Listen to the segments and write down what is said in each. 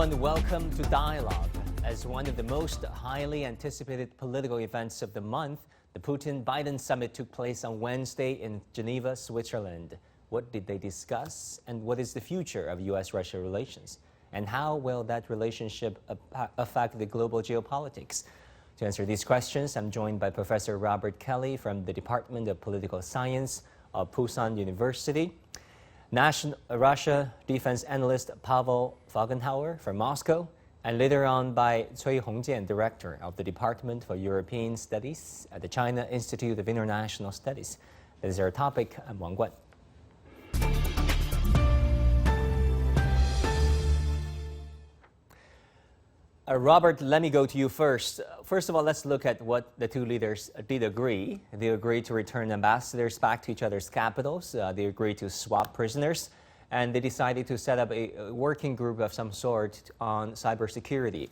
everyone, welcome to Dialogue. As one of the most highly anticipated political events of the month, the Putin Biden summit took place on Wednesday in Geneva, Switzerland. What did they discuss, and what is the future of U.S.-Russia relations? And how will that relationship affect the global geopolitics? To answer these questions, I'm joined by Professor Robert Kelly from the Department of Political Science of Pusan University, Russia defense analyst Pavel Falkenhauer from Moscow, and later on by Cui Hongjian, director of the Department for European Studies at the China Institute of International Studies. That is our topic. I'm Wang Guan. Robert, let me go to you first. First of all, let's look at what the two leaders did agree. They agreed to return ambassadors back to each other's capitals. They agreed to swap prisoners, and they decided to set up a working group of some sort on cybersecurity.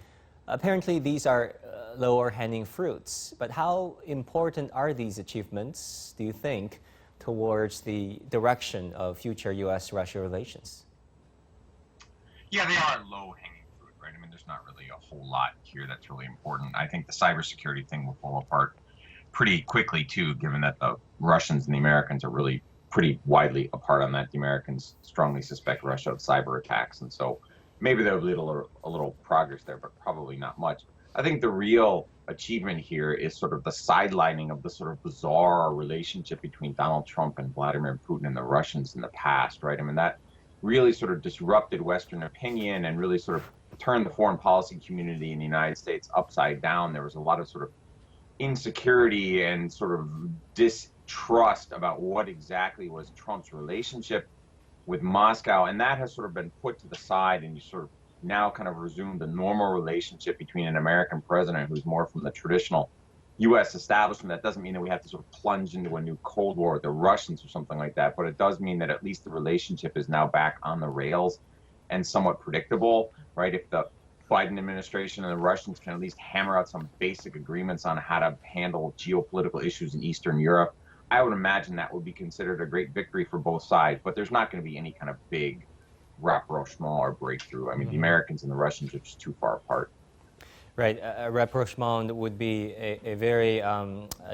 Apparently, these are lower-hanging fruits. But how important are these achievements, do you think, towards the direction of future U.S.-Russia relations? Yeah, they are low-hanging. Right? I mean, there's not really a whole lot here that's really important. I think the cybersecurity thing will fall apart pretty quickly, too, given that the Russians and the Americans are really pretty widely apart on that. The Americans strongly suspect Russia of cyber attacks, and so maybe there'll be a little progress there, but probably not much. I think the real achievement here is sort of the sidelining of the sort of bizarre relationship between Donald Trump and Vladimir Putin and the Russians in the past, right? I mean, that really sort of disrupted Western opinion and really sort of turned the foreign policy community in the United States upside down. There was a lot of sort of insecurity and sort of distrust about what exactly was Trump's relationship with Moscow, and that has sort of been put to the side, and you sort of now kind of resume the normal relationship between an American president who's more from the traditional U.S. establishment. That doesn't mean that we have to sort of plunge into a new Cold War with the Russians or something like that, but it does mean that at least the relationship is now back on the rails and somewhat predictable, right? If the Biden administration and the Russians can at least hammer out some basic agreements on how to handle geopolitical issues in Eastern Europe, I would imagine that would be considered a great victory for both sides, but there's not going to be any kind of big rapprochement or breakthrough. I mean, the Americans and the Russians are just too far apart. Right, a rapprochement would be a very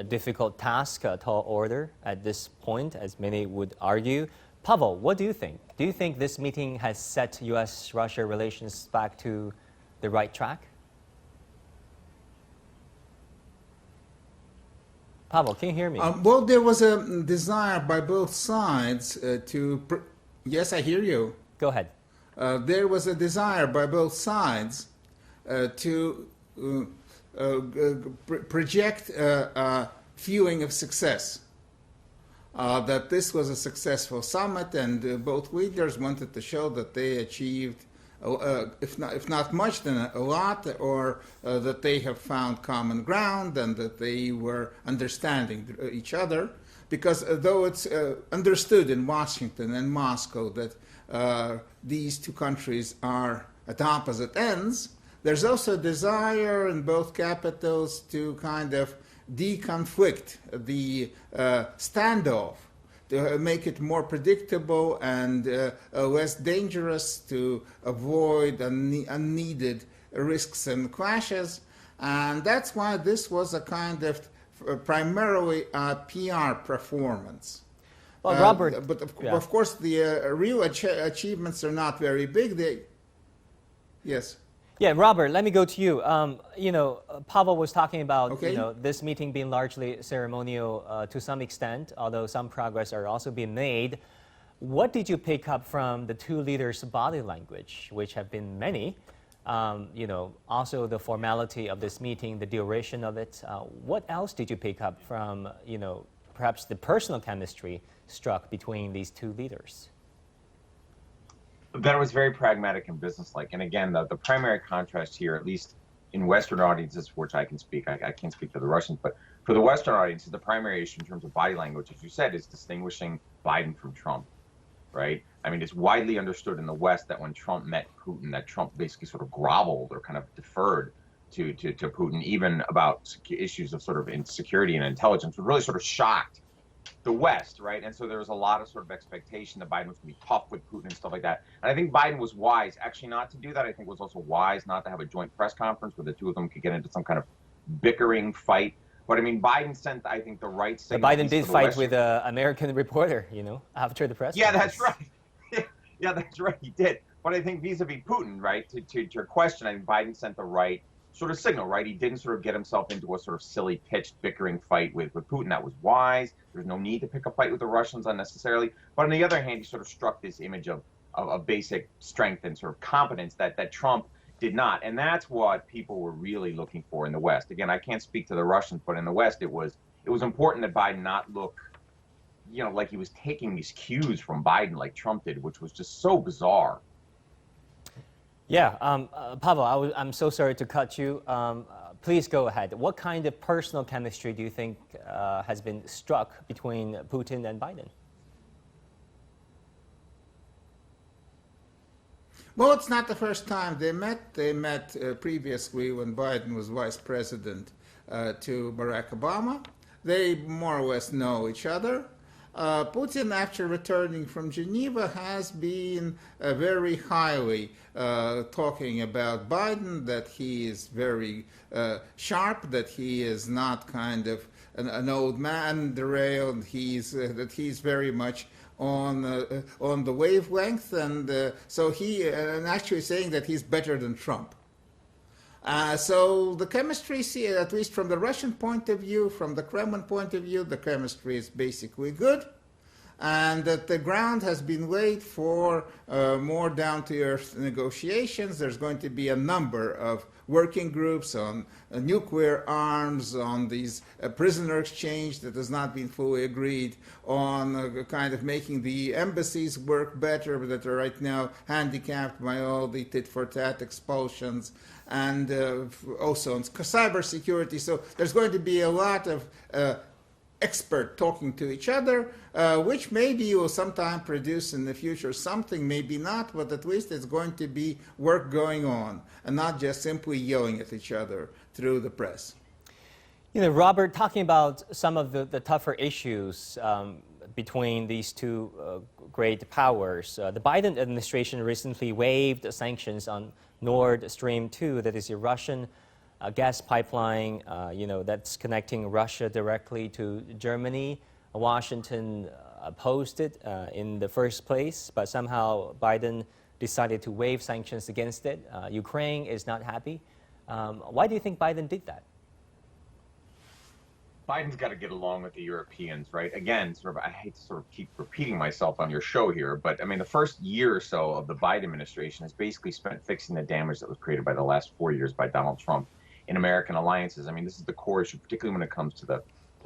difficult task, a tall order at this point, as many would argue. Pavel, what do you think? Do you think this meeting has set U.S.-Russia relations back to the right track? Pavel, can you hear me? Well, there was a desire by both sides Yes, I hear you. Go ahead. There was a desire by both sides to project a feeling of success. That this was a successful summit, and both leaders wanted to show that they achieved, if not much, then a lot, or that they have found common ground and that they were understanding each other. Because though it's understood in Washington and Moscow that these two countries are at opposite ends, there's also a desire in both capitals to kind of deconflict the standoff, to make it more predictable and less dangerous, to avoid unneeded risks and clashes. And that's why this was a kind of primarily a PR performance. Well, Robert, but of course, the real achievements are not very big. Yes. Yeah, Robert, let me go to you. Pavel was talking about this meeting being largely ceremonial to some extent, although some progress are also being made. What did you pick up from the two leaders' body language, which have been many? Also the formality of this meeting, the duration of it. What else did you pick up from, perhaps the personal chemistry struck between these two leaders? That it was very pragmatic and businesslike. And again, the primary contrast here, at least in Western audiences, for which I can speak, I can't speak for the Russians, but for the Western audiences, the primary issue in terms of body language, as you said, is distinguishing Biden from Trump, right? I mean, it's widely understood in the West that when Trump met Putin, that Trump basically sort of groveled or kind of deferred to Putin, even about issues of sort of insecurity and intelligence, was really sort of shocked the West, right? And so there was a lot of sort of expectation that Biden was going to be tough with Putin and stuff like that. And I think Biden was wise actually not to do that. I think it was also wise not to have a joint press conference where the two of them could get into some kind of bickering fight. But I mean, Biden sent, I think, the right But signal. Biden did fight with an American reporter, after the press Yeah, conference. that's right. Yeah, that's right. He did. But I think vis-a-vis Putin, right, to your question, I think Biden sent the right sort of signal, right? He didn't sort of get himself into a sort of silly pitched bickering fight with Putin. That was wise. There's no need to pick a fight with the Russians unnecessarily. But on the other hand, he sort of struck this image of basic strength and sort of competence that Trump did not. And that's what people were really looking for in the West. Again, I can't speak to the Russians, but in the West, it was important that Biden not look, like he was taking these cues from Biden like Trump did, which was just so bizarre. Yeah, Pavel, I'm so sorry to cut you. Please go ahead. What kind of personal chemistry do you think has been struck between Putin and Biden? Well, it's not the first time they met. They met previously when Biden was vice president to Barack Obama. They more or less know each other. Putin, after returning from Geneva, has been very highly talking about Biden, that he is very sharp, that he is not kind of an old man derailed, that he's very much on the wavelength, and so and actually saying that he's better than Trump. So the chemistry, at least from the Russian point of view, from the Kremlin point of view, the chemistry is basically good, and that the ground has been laid for more down-to-earth negotiations. There's going to be a number of working groups on nuclear arms, on these prisoner exchange that has not been fully agreed, on kind of making the embassies work better, that are right now handicapped by all the tit-for-tat expulsions, and also on cybersecurity. So there's going to be a lot of expert talking to each other, which maybe will sometime produce in the future something, maybe not, but at least it's going to be work going on and not just simply yelling at each other through the press. Robert, talking about some of the tougher issues between these two great powers, the Biden administration recently waived sanctions on Nord Stream 2, that is a Russian gas pipeline, that's connecting Russia directly to Germany. Washington opposed it in the first place, but somehow Biden decided to waive sanctions against it. Ukraine is not happy. Why do you think Biden did that? Biden's got to get along with the Europeans, right? Again, I hate to sort of keep repeating myself on your show here, but I mean, the first year or so of the Biden administration is basically spent fixing the damage that was created by the last 4 years by Donald Trump in American alliances. I mean, this is the core issue, particularly when it comes to the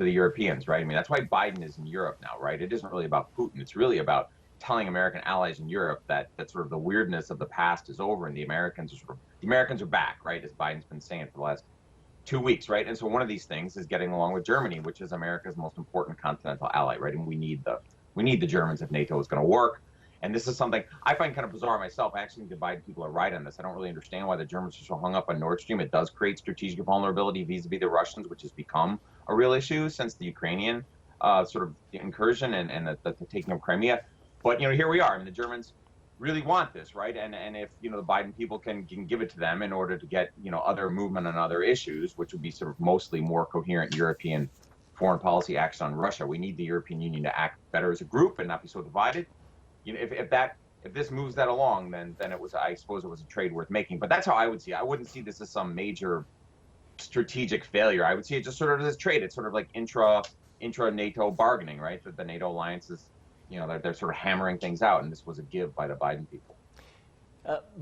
Europeans, right? I mean, that's why Biden is in Europe now, right? It isn't really about Putin. It's really about telling American allies in Europe that sort of the weirdness of the past is over and the Americans are back, right? As Biden's been saying for the last 2 weeks, right? And so one of these things is getting along with Germany, which is America's most important continental ally, right? And we need the Germans if NATO is going to work. And this is something I find kind of bizarre myself. I actually think the Biden people are right on this. I don't really understand why the Germans are so hung up on Nord Stream. It does create strategic vulnerability vis-a-vis the Russians, which has become a real issue since the Ukrainian sort of incursion and the taking of Crimea. But, here we are. I mean, the Germans really want this, right? And if, the Biden people can give it to them in order to get, other movement on other issues, which would be sort of mostly more coherent European foreign policy action on Russia. We need the European Union to act better as a group and not be so divided. If this moves that along, then I suppose it was a trade worth making. But that's how I would see it. I wouldn't see this as some major strategic failure. I would see it just sort of as a trade. It's sort of like intra NATO bargaining, right? That the NATO alliances, they're sort of hammering things out, and this was a give by the Biden people.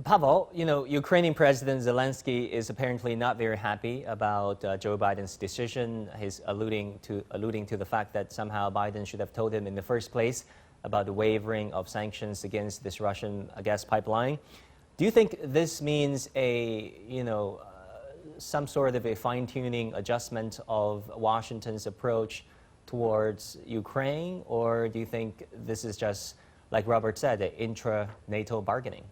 Pavel, Ukrainian President Zelensky is apparently not very happy about Joe Biden's decision. He's alluding to the fact that somehow Biden should have told him in the first place about the waiving of sanctions against this Russian gas pipeline. Do you think this means some sort of a fine-tuning adjustment of Washington's approach towards Ukraine, or do you think this is just, like Robert said, an intra-NATO bargaining?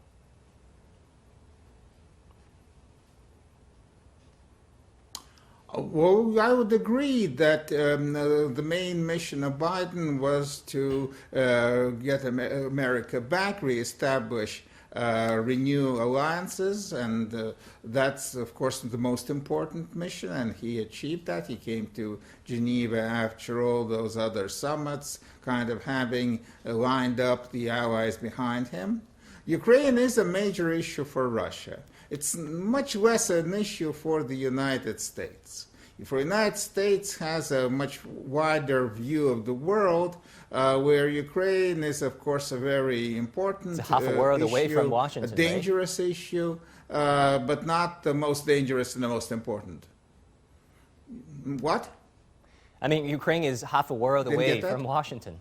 Well, I would agree that the main mission of Biden was to get America back, reestablish, renew alliances, and that's, of course, the most important mission, and he achieved that. He came to Geneva after all those other summits, kind of having lined up the allies behind him. Ukraine is a major issue for Russia. It's much less an issue for the United States. For the United States has a much wider view of the world, where Ukraine is, of course, a very important it's half a world issue, away from Washington, a dangerous issue, but not the most dangerous and the most important. What? I mean, Ukraine is half a world Didn't away get that? from Washington.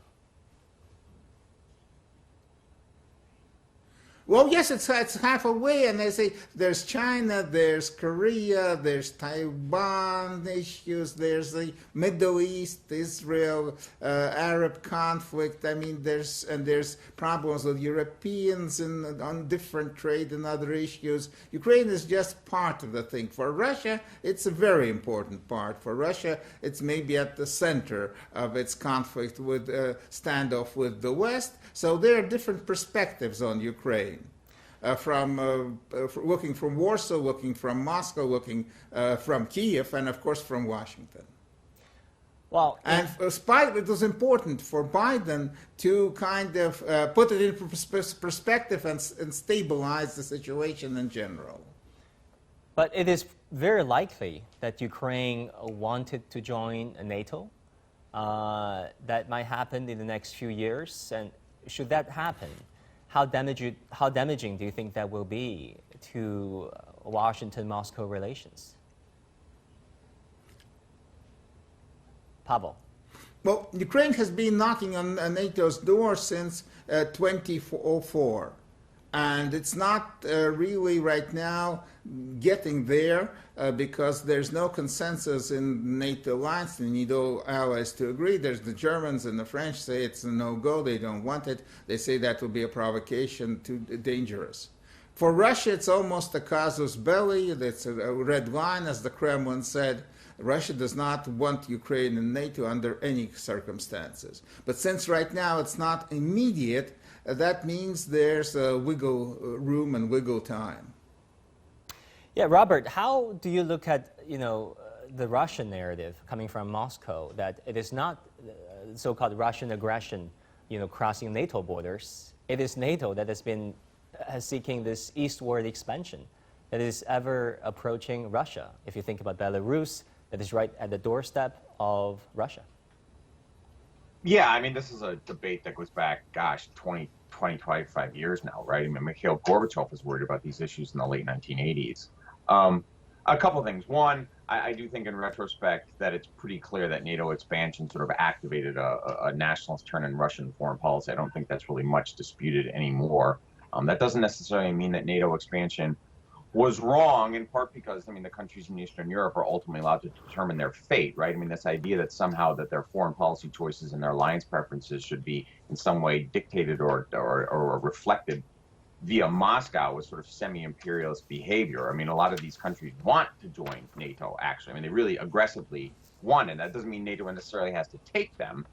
Well, yes, it's half away, and they say there's China, there's Korea, there's Taiwan issues, there's the Middle East, Israel, Arab conflict. I mean, there's problems with Europeans and on different trade and other issues. Ukraine is just part of the thing. For Russia, it's a very important part. For Russia, it's maybe at the center of its conflict with standoff with the West. So there are different perspectives on Ukraine. Looking from Warsaw, looking from Moscow, looking from Kiev, and of course from Washington. Well, And it was important for Biden to kind of put it in perspective and stabilize the situation in general. but it is very likely that Ukraine wanted to join NATO. That might happen in the next few years, and should that happen, how damaging do you think that will be to Washington-Moscow relations? Pavel. Well, Ukraine has been knocking on NATO's door since 2004. And it's not really right now getting there because there's no consensus in NATO alliance. They need all allies to agree. There's the Germans and the French say it's a no-go. They don't want it. They say that will be a provocation, too dangerous. For Russia, it's almost a casus belli. That's a red line, as the Kremlin said. Russia does not want Ukraine in NATO under any circumstances. But since right now it's not immediate, that means there's a wiggle room and wiggle time. Yeah, Robert, how do you look at, the Russian narrative coming from Moscow that it is not so-called Russian aggression, crossing NATO borders? It is NATO that has been seeking this eastward expansion that is ever approaching Russia. If you think about Belarus, that is right at the doorstep of Russia. Yeah, I mean, this is a debate that goes back, 25 years now, right? I mean, Mikhail Gorbachev was worried about these issues in the late 1980s. A couple of things. One, I do think in retrospect that it's pretty clear that NATO expansion sort of activated a nationalist turn in Russian foreign policy. I don't think that's really much disputed anymore. That doesn't necessarily mean that NATO expansion was wrong, in part because, the countries in Eastern Europe are ultimately allowed to determine their fate, right? I mean, this idea that somehow that their foreign policy choices and their alliance preferences should be in some way dictated or reflected via Moscow was sort of semi-imperialist behavior. I mean, a lot of these countries want to join NATO, actually. I mean, they really aggressively want, and that doesn't mean NATO necessarily has to take them.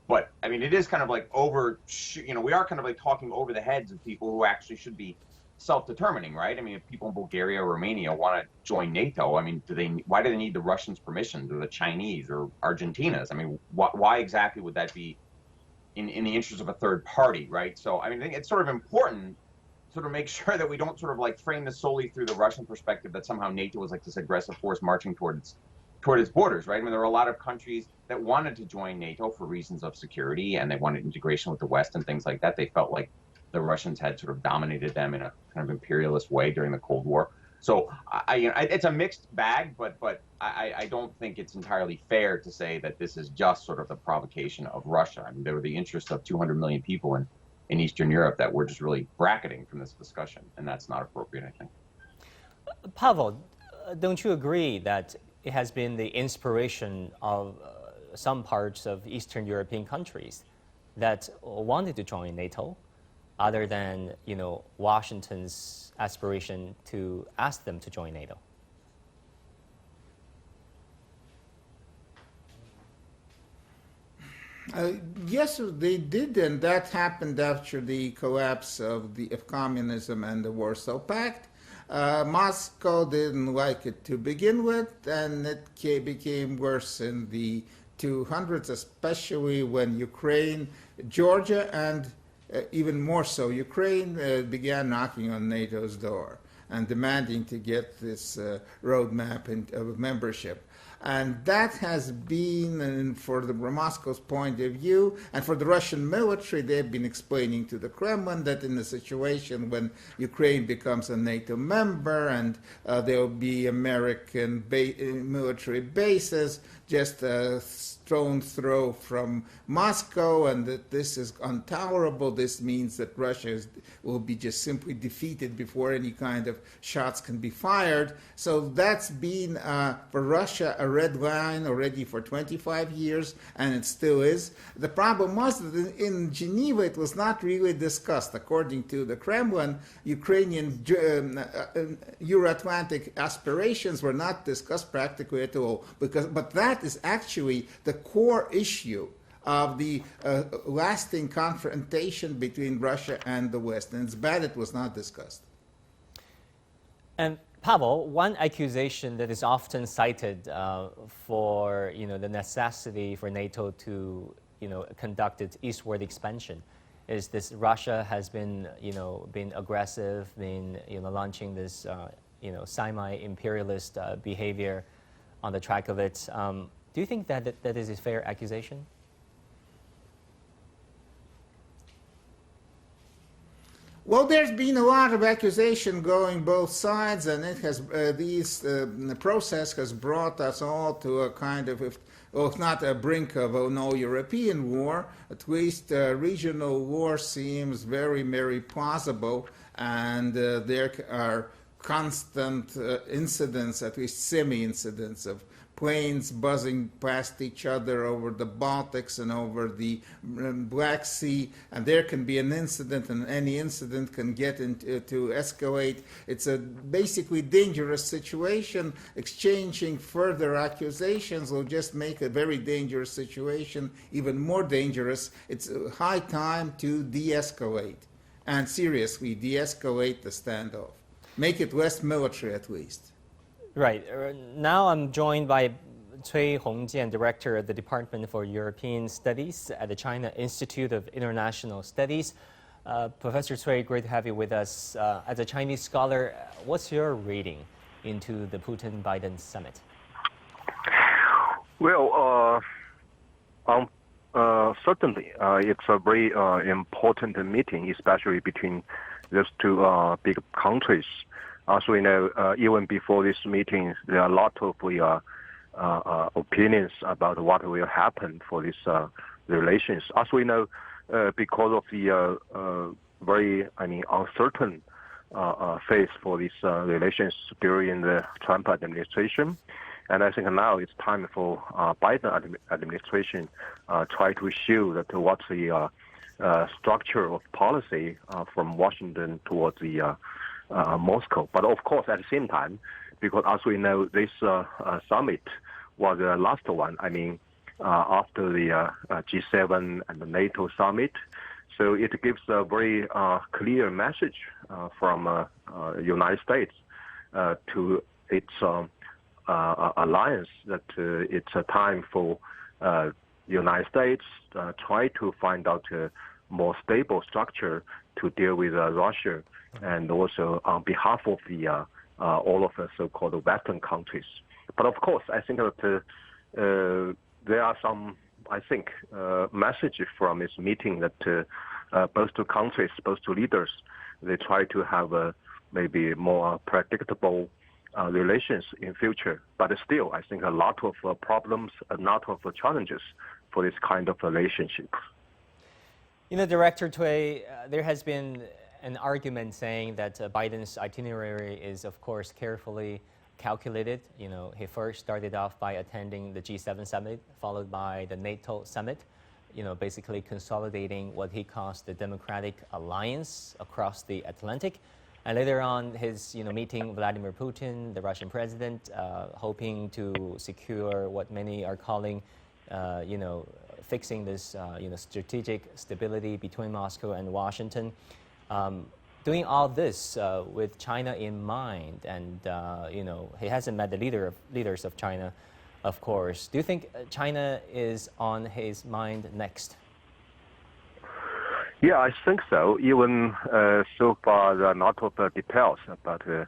But, I mean, it is kind of like we are kind of like talking over the heads of people who actually should be self-determining, right? I mean, if people in Bulgaria or Romania want to join NATO, I mean, why do they need the Russians' permission, or the Chinese or Argentina's? I mean, why exactly would that be in the interest of a third party, right? So, I mean, I think it's sort of important to sort of make sure that we don't sort of like frame this solely through the Russian perspective that somehow NATO was like this aggressive force marching toward its borders, right? I mean, there are a lot of countries that wanted to join NATO for reasons of security, and they wanted integration with the West and things like that. They felt like the Russians had sort of dominated them in a kind of imperialist way during the Cold War. So it's a mixed bag, but I don't think it's entirely fair to say that this is just sort of the provocation of Russia. I mean, there were the interests of 200 million people in Eastern Europe that we're just really bracketing from this discussion, and that's not appropriate, I think. Pavel, don't you agree that it has been the inspiration of some parts of Eastern European countries that wanted to join NATO, other than, Washington's aspiration to ask them to join NATO? Yes, they did, and that happened after the collapse of communism and the Warsaw Pact. Moscow didn't like it to begin with, and it became worse in the 200s, especially when Ukraine, Georgia, and even more so, Ukraine began knocking on NATO's door and demanding to get this roadmap of membership. And that has been, for the Moscow's point of view, and for the Russian military, they've been explaining to the Kremlin that in a situation when Ukraine becomes a NATO member and there will be American military bases just a stone's throw from Moscow, and that this is intolerable. This means that Russia will be just simply defeated before any kind of shots can be fired. So that's been, for Russia, a red line already for 25 years, and it still is. The problem was that in Geneva, it was not really discussed. According to the Kremlin, Ukrainian Euro-Atlantic aspirations were not discussed practically at all, but that is actually the core issue of the lasting confrontation between Russia and the West. And it's bad it was not discussed. And Pavel, one accusation that is often cited for the necessity for NATO to conduct its eastward expansion is this: Russia has been been aggressive, been launching this semi-imperialist behavior on the track of it. Do you think that that is a fair accusation? Well, there's been a lot of accusation going both sides, and it has the process has brought us all to a kind of, if not a brink of an all-European war, at least regional war seems very, very plausible, and there are constant incidents, at least semi-incidents, of planes buzzing past each other over the Baltics and over the Black Sea, and there can be an incident, and any incident can get to escalate. It's a basically dangerous situation. Exchanging further accusations will just make a very dangerous situation even more dangerous. It's high time to de-escalate, and seriously de-escalate the standoff. Make it less military, at least. Right. Now I'm joined by Cui Hongjian, Director of the Department for European Studies at the China Institute of International Studies. Professor Cui, great to have you with us. As a Chinese scholar, what's your reading into the Putin-Biden summit? Well, certainly, it's a very important meeting, especially between those two big countries. As we know, even before this meeting, there are a lot of opinions about what will happen for these relations. As we know, because of the very, uncertain phase for these relations during the Trump administration, and I think now it's time for Biden administration try to show that what's the structure of policy from Washington towards the Moscow. But of course, at the same time, because as we know, this summit was the last one, after the G7 and the NATO summit. So it gives a very clear message from United States to its alliance that it's a time for the United States try to find out a more stable structure to deal with Russia, and also on behalf of the all of the so-called Western countries. But of course, I think that there are some, messages from this meeting that both two countries, both two leaders, they try to have maybe more predictable relations in future. But still, I think a lot of problems, a lot of challenges for this kind of relationship. Director Cui, there has been an argument saying that Biden's itinerary is, of course, carefully calculated. He first started off by attending the G7 summit, followed by the NATO summit, basically consolidating what he calls the democratic alliance across the Atlantic. And later on, his meeting Vladimir Putin, the Russian president, hoping to secure what many are calling, fixing this strategic stability between Moscow and Washington. Doing all this with China in mind, and he hasn't met the leaders of China, of course. Do you think China is on his mind next? Yeah, I think so. Even so far, there are not of details about the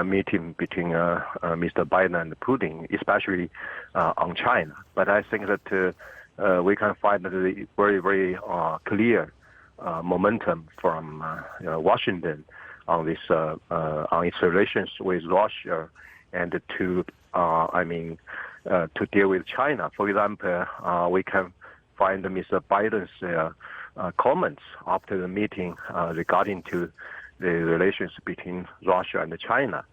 meeting between Mr. Biden and Putin, especially on China. But I think that we can find a very, very clear momentum from Washington on this on its relations with Russia and to deal with China. For example, we can find Mr. Biden's comments after the meeting regarding to the relations between Russia and China,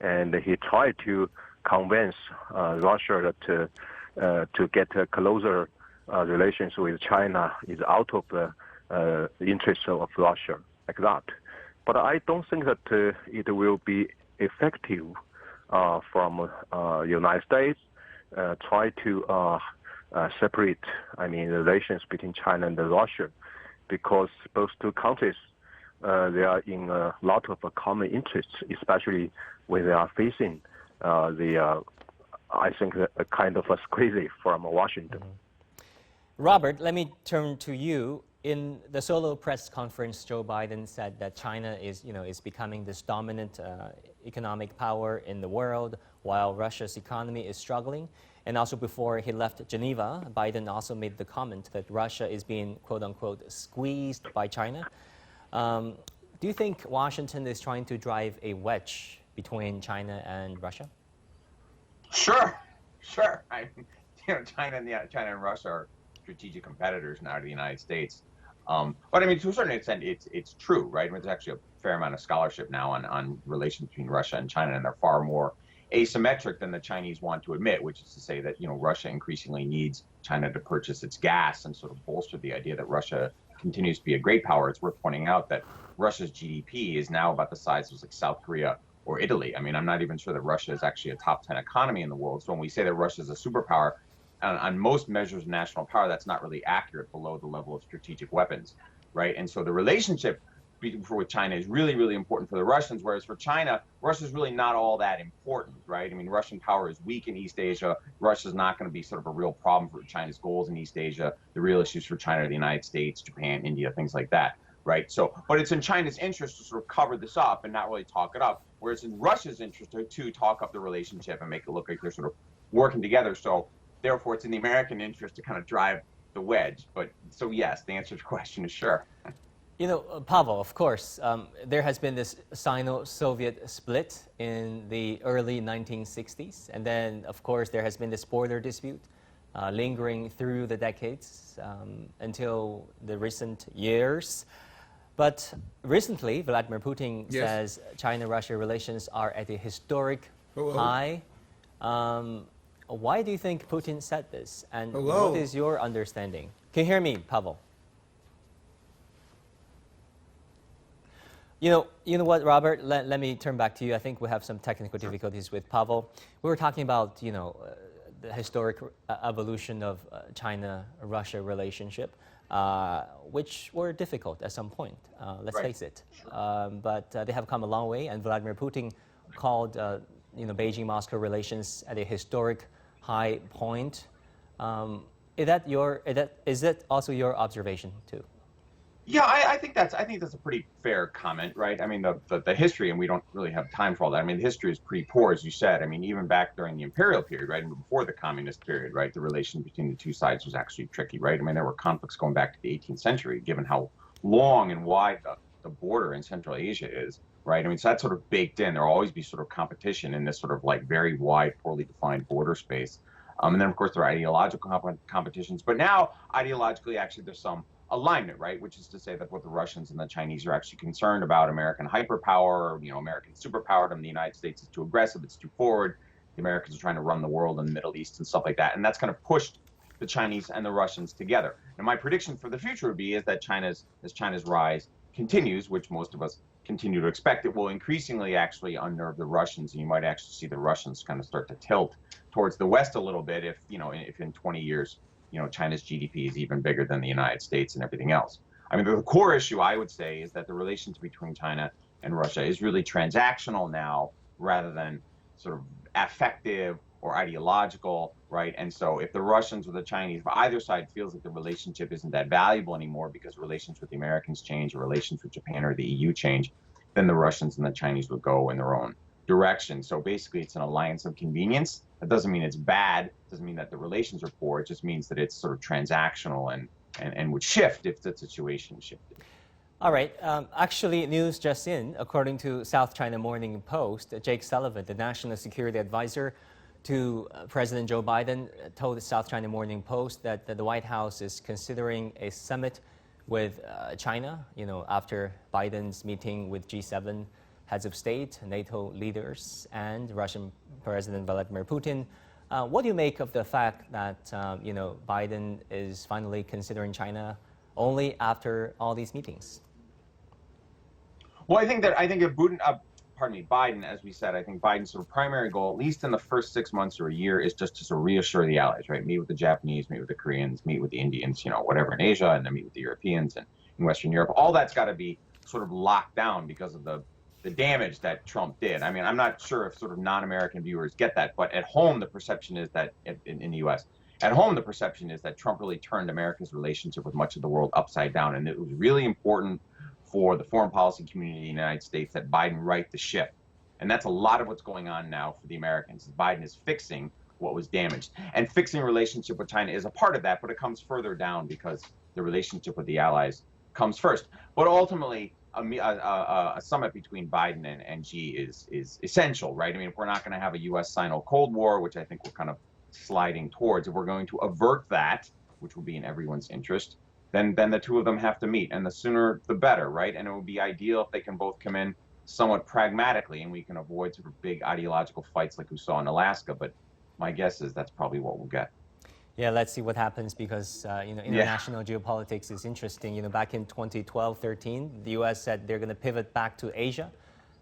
and he tried to convince Russia to get closer relations with China is out of the interest of Russia, like that. But I don't think that it will be effective from United States try to separate, the relations between China and Russia, because both two countries they are in a lot of common interests, especially when they are facing I think a kind of a squeeze from Washington. Mm-hmm. Robert, let me turn to you. In the solo press conference, Joe Biden said that China is becoming this dominant economic power in the world, while Russia's economy is struggling. And also before he left Geneva, Biden also made the comment that Russia is being, quote unquote, squeezed by China. Do you think Washington is trying to drive a wedge between China and Russia? Sure. China and Russia are strategic competitors now to the United States. But to a certain extent, it's true, right? There's actually a fair amount of scholarship now on relations between Russia and China, and they're far more asymmetric than the Chinese want to admit, which is to say that Russia increasingly needs China to purchase its gas and sort of bolster the idea that Russia continues to be a great power. It's worth pointing out that Russia's GDP is now about the size of like South Korea or Italy. I'm not even sure that Russia is actually a top 10 economy in the world. So when we say that Russia is a superpower, on most measures of national power, that's not really accurate below the level of strategic weapons, right? And so the relationship with China is really, really important for the Russians, whereas for China, Russia's really not all that important, right? Russian power is weak in East Asia. Russia's not going to be sort of a real problem for China's goals in East Asia. The real issues for China are the United States, Japan, India, things like that, right? So, but it's in China's interest to sort of cover this up and not really talk it up, whereas in Russia's interest to talk up the relationship and make it look like they're sort of working together. So therefore, it's in the American interest to kind of drive the wedge. But so yes, the answer to the question is sure. Pavel, of course, there has been this Sino-Soviet split in the early 1960s. And then, of course, there has been this border dispute lingering through the decades until the recent years. But recently, Vladimir Putin says China-Russia relations are at a historic high. Why do you think Putin said this? And what is your understanding? Can you hear me, Pavel? You know what, Robert? Let me turn back to you. I think we have some technical difficulties with Pavel. We were talking about, the historic evolution of China-Russia relationship, which were difficult at some point. Let's face it. But they have come a long way, and Vladimir Putin called, Beijing-Moscow relations at a historic high point. Is that also your observation too? Yeah, I think that's a pretty fair comment, right? The history, and we don't really have time for all that. The history is pretty poor, as you said. even back during the imperial period, right, and before the communist period, right, the relation between the two sides was actually tricky, right? There were conflicts going back to the 18th century, given how long and wide the border in Central Asia is, right? So that's sort of baked in. There will always be sort of competition in this sort of like very wide, poorly defined border space. And then, of course, there are ideological competitions. But now, ideologically, actually, there's some alignment, right? Which is to say that what the Russians and the Chinese are actually concerned about American hyperpower, American superpowerdom. The United States is too aggressive, it's too forward. The Americans are trying to run the world in the Middle East and stuff like that. And that's kind of pushed the Chinese and the Russians together. And my prediction for the future would be is that as China's rise continues, which most of us continue to expect, it will increasingly actually unnerve the Russians. And you might actually see the Russians kind of start to tilt towards the West a little bit if in 20 years China's GDP is even bigger than the United States and everything else. I mean, the core issue, I would say, is that the relations between China and Russia is really transactional now rather than sort of affective or ideological, right? And so if the Russians or the Chinese, if either side feels that the relationship isn't that valuable anymore because relations with the Americans change or relations with Japan or the EU change, then the Russians and the Chinese would go in their own direction. So basically, it's an alliance of convenience. That doesn't mean it's bad. It doesn't mean that the relations are poor. It just means that it's sort of transactional and would shift if the situation shifted. All right. Actually, news just in. According to South China Morning Post, Jake Sullivan, the National Security Advisor to President Joe Biden, told the South China Morning Post that the White House is considering a summit with China, after Biden's meeting with G7 heads of state, NATO leaders, and Russian President Vladimir Putin. What do you make of the fact that, Biden is finally considering China only after all these meetings? Well, I think if Biden, as we said, I think Biden's sort of primary goal, at least in the first 6 months or a year, is just to sort of reassure the allies, right? Meet with the Japanese, meet with the Koreans, meet with the Indians, whatever in Asia, and then meet with the Europeans and in Western Europe. All that's got to be sort of locked down because of the damage that Trump did. I mean, I'm not sure if sort of non-American viewers get that, but at home, the perception is that in the U.S., at home, the perception is that Trump really turned America's relationship with much of the world upside down, and it was really important for the foreign policy community in the United States that Biden right the ship. And that's a lot of what's going on now for the Americans. Biden is fixing what was damaged. And fixing a relationship with China is a part of that, but it comes further down because the relationship with the allies comes first. But ultimately, a summit between Biden and Xi is essential, right? I mean, if we're not going to have a U.S.-Sino Cold War, which I think we're kind of sliding towards, if we're going to avert that, which will be in everyone's interest, then the two of them have to meet, and the sooner the better, right? And it would be ideal if they can both come in somewhat pragmatically and we can avoid sort of big ideological fights like we saw in Alaska. But my guess is that's probably what we'll get. Yeah, let's see what happens because, international geopolitics is interesting. Back in 2012-13, the U.S. said they're going to pivot back to Asia.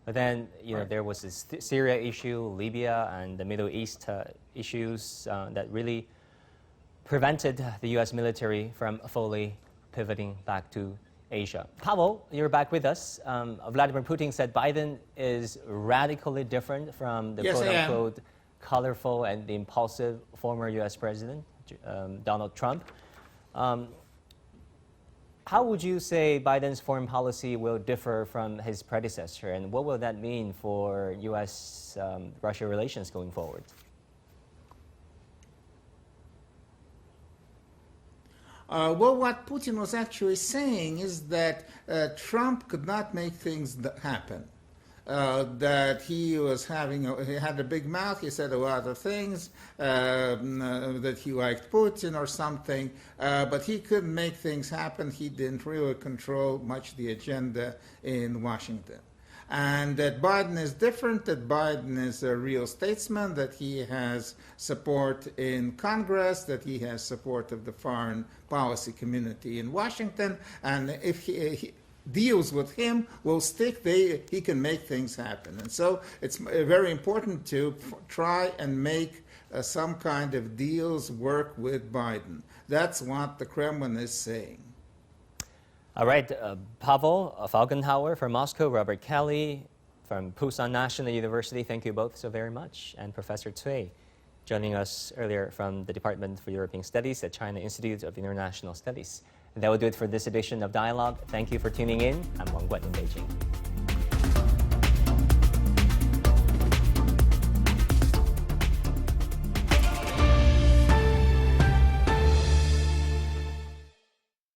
But then, there was this Syria issue, Libya, and the Middle East issues that really prevented the U.S. military from fully pivoting back to Asia. Pavel, you're back with us. Vladimir Putin said Biden is radically different from the quote-unquote colorful and impulsive former U.S. president, Donald Trump. How would you say Biden's foreign policy will differ from his predecessor, and what will that mean for U.S.-Russia relations going forward? Well, what Putin was actually saying is that Trump could not make things happen. That he had a big mouth, he said a lot of things, that he liked Putin or something, but he couldn't make things happen. He didn't really control much the agenda in Washington. And that Biden is different, that Biden is a real statesman, that he has support in Congress, that he has support of the foreign policy community in Washington, and if he deals with him will stick, he can make things happen. And so it's very important to try and make some kind of deals work with Biden. That's what the Kremlin is saying. All right, Pavel Falkenhauer from Moscow, Robert Kelly from Pusan National University, thank you both so very much. And Professor Cui joining us earlier from the Department for European Studies at China Institute of International Studies. And that will do it for this edition of Dialogue. Thank you for tuning in. I'm Wang Guan in Beijing.